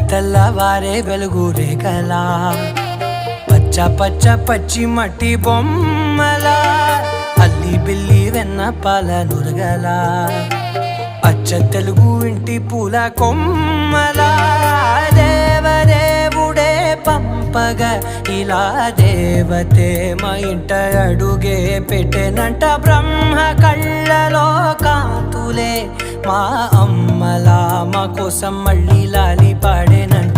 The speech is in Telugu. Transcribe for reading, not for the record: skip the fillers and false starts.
తెల్లవారే వెలుగు రేఖలా పచ్చ పచ్చ పచ్చి మట్టి బొమ్మలా అల్లి బిల్లి వెన్న పాల నురగలా అచ్చ తెలుగు ఇంటి పూల కొమ్మలా దేవదేవుడే పంపగా ఇలా దేవతే మా ఇంట అడుగే పెట్టెనంట బ్రహ్మ కళ్ళలో కాంతులే మా అమ్మలా మా కోసం మళ్ళీ లాలి పాడేనంట.